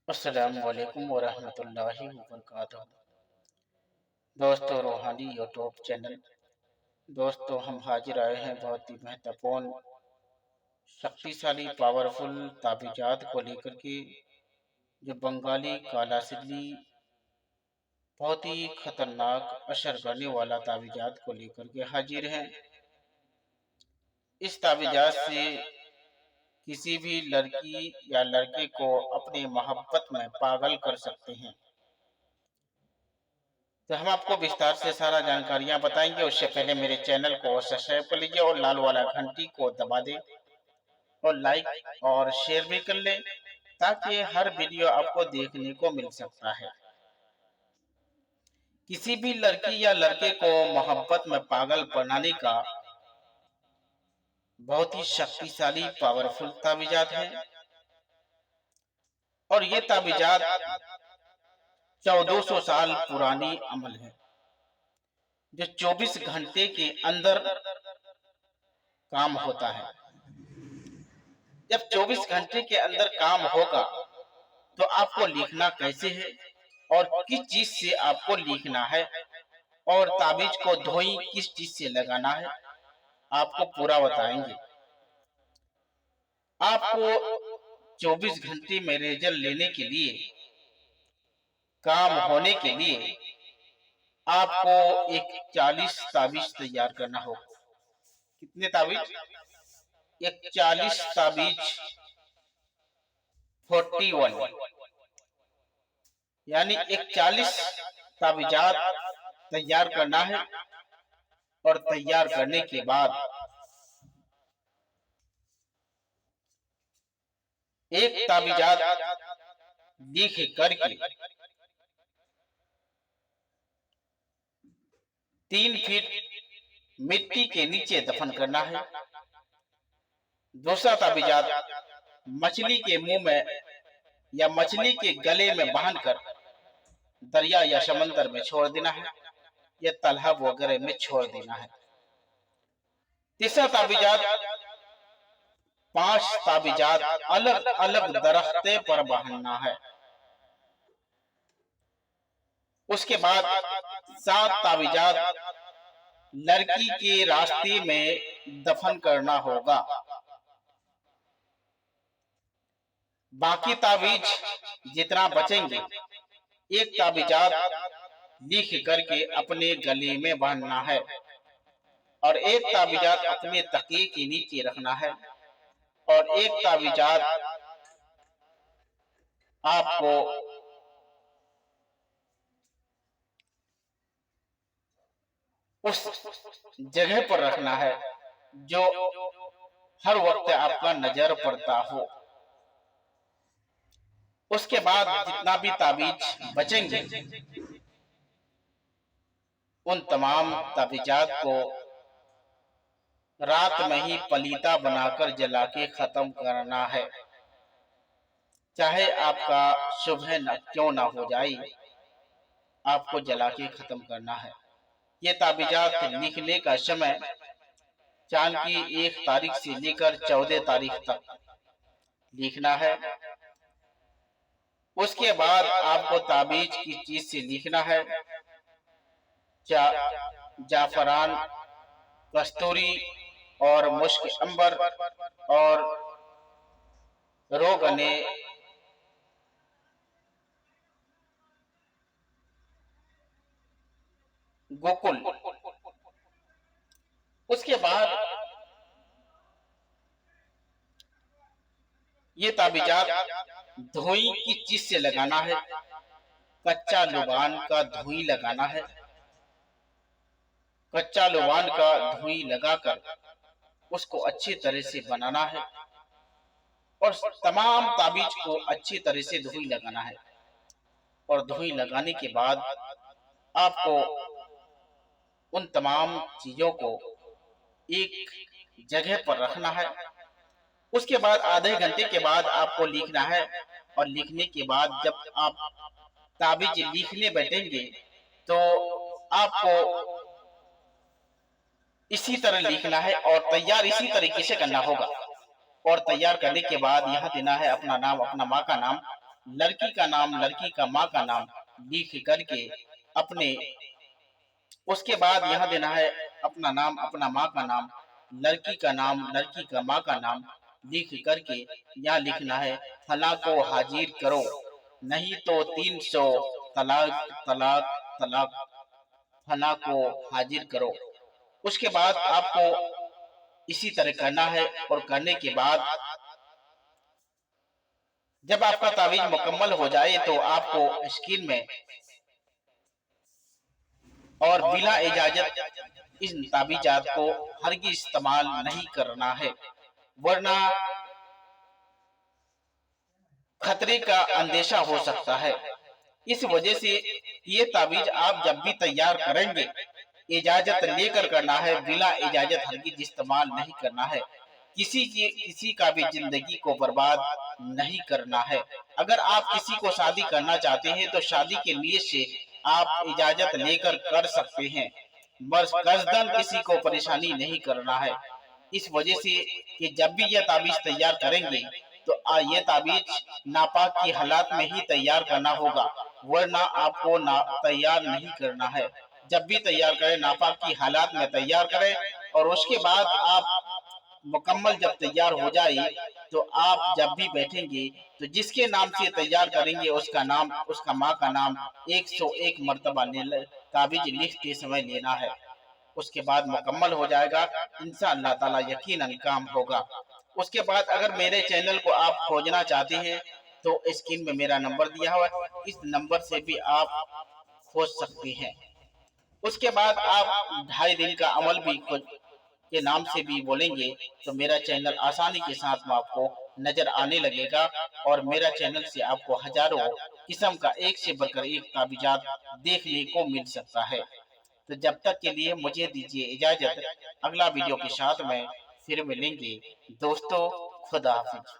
अस्सलामु अलैकुम वरहमतुल्लाहि वबरकातुहू। दोस्तों, रूहानी यूट्यूब चैनल। दोस्तों, हम हाजिर आए हैं बहुत ही महत्वपूर्ण, शक्तिशाली, पावरफुल ताबीजात को लेकर के। जो बंगाली काला सिल्ली बहुत ही खतरनाक असर करने वाला ताबीजात को लेकर के हाजिर हैं। इस ताबीजात से किसी भी लड़की या लड़के को अपनी मोहब्बत में पागल कर सकते हैं। तो हम आपको विस्तार से सारा जानकारियां बताएंगे। उससे पहले मेरे चैनल को सब्सक्राइब कर लीजिए और लाल वाला घंटी को दबा दें और लाइक और शेयर भी कर लें, ताकि हर वीडियो आपको देखने को मिल सकता है। किसी भी लड़की या लड़के को मोहब्बत में पागल बनाने का बहुत ही शक्तिशाली पावरफुल ताबीजात है। और ये ताबीजात 1400 साल पुरानी अमल है, जो 24 घंटे के अंदर काम होता है। जब 24 घंटे के अंदर काम होगा तो आपको लिखना कैसे है और किस चीज से आपको लिखना है और ताबीज को धोई किस चीज से लगाना है, आपको पूरा बताएंगे। आपको 24 घंटे में रिजल्ट लेने के लिए, काम होने के लिए आपको एक 40 ताबीज तैयार करना होगा। कितने ताबीज? एक 40 ताबीज, 41, यानी एक 40 ताबीजात तैयार करना है। और तैयार करने के बाद एक ताबीजात लिख करके 3 फीट मिट्टी के नीचे दफन करना है। दूसरा ताबीजात मछली के मुंह में या मछली के गले में बांधकर दरिया या समंदर में छोड़ देना है, या तालाब वगैरह में छोड़ देना है। तीसरा ताबीजात 5 ताबीजात अलग अलग दरख्ते पर बांधना है। उसके बाद 7 ताबीजात लड़की के रास्ते में दफन करना होगा। बाकी ताबीज जितना बचेंगे, एक ताबीजात लिख करके अपने गले में बांधना है और एक ताबीजात अपने तकिए के नीचे रखना है और एक ताबीजात आपको उस जगह पर रखना है जो हर वक्त आपका नजर पड़ता हो। उसके बाद जितना भी ताबीज बचेंगे, उन तमाम ताबीजात को रात में ही पलीता बनाकर जला के खत्म करना है। चाहे आपका सुबह न क्यों ना हो जाए, आपको जला के खत्म करना है। ये ताबीजात लिखने का समय चांद की 1 तारीख से लेकर 14 तारीख तक लिखना है। उसके बाद आपको ताबीज की चीज से लिखना है जाफरान, कस्तूरी और मुश्क अंबर और रोगने गोकुल। उसके बाद ये ताबीजात धुई की चीज से लगाना है। कच्चा लुबान का धुई लगाना है। कच्चा लुबान का धुई लगाकर उसको अच्छी तरह से बनाना है और तमाम ताबीज को अच्छी तरह से धुई लगाना है। और धुई लगाने के बाद आपको उन तमाम चीजों को एक जगह पर रखना है। उसके बाद आधे घंटे के बाद आपको लिखना है और लिखने के बाद जब आप ताबीज लिखने बैठेंगे तो आपको इसी तरह लिखना है और तैयार इसी तरीके से करना होगा। और तैयार करने के बाद यहाँ देना है अपना नाम, अपना माँ का नाम लड़की का नाम, लड़की का माँ का नाम लिख करके अपने, उसके बाद यहाँ देना है अपना नाम, अपना माँ का नाम, लड़की का नाम, लड़की का माँ का नाम लिख करके यहाँ लिखना है फला को हाजिर करो, नहीं तो 300 तलाक तलाक तलाक, फला को हाजिर करो। उसके बाद आपको इसी तरह करना है, और करने के बाद जब आपका तावीज मुकम्मल हो जाए तो आपको स्क्रीन में और बिला इजाजत इन ताबीजात को हरगिज़ इस्तेमाल नहीं करना है, वरना खतरे का अंदेशा हो सकता है। इस वजह से ये ताबीज आप जब भी तैयार करेंगे इजाजत लेकर करना है, बिला इजाजत हरगिज़ इस्तेमाल नहीं करना है। किसी का भी जिंदगी को बर्बाद नहीं करना है। अगर आप किसी को शादी करना चाहते हैं तो शादी के नीयत से आप इजाजत लेकर कर सकते हैं, बस कसदन किसी को परेशानी नहीं करना है। इस वजह से कि जब भी यह ताबीज तैयार करेंगे तो ये ताबीज नापाक की हालात में ही तैयार करना होगा, वरना आपको ना तैयार नहीं करना है। जब भी तैयार करें नापाक की हालात में तैयार करें, और उसके बाद आप मुकम्मल जब तैयार हो जाए तो आप जब भी बैठेंगे तो जिसके नाम से तैयार करेंगे उसका नाम, उसका माँ का नाम 101 मर्तबा ताबीज लिखते समय लेना है। उसके बाद मुकम्मल हो जाएगा, इंशाअल्लाह ताला यकीनन काम होगा। उसके बाद अगर मेरे चैनल को आप खोजना चाहते हैं तो स्क्रीन में मेरा नंबर दिया हुआ है, इस नंबर से भी आप खोज सकते हैं। उसके बाद आप 2.5 दिन का अमल भी खुद के नाम से भी बोलेंगे तो मेरा चैनल आसानी के साथ में आपको नजर आने लगेगा, और मेरा चैनल से आपको हजारों किस्म का एक से बढ़कर एक ताबीजात देखने को मिल सकता है। तो जब तक के लिए मुझे दीजिए इजाजत, अगला वीडियो के साथ में फिर मिलेंगे दोस्तों। खुदा हाफिज।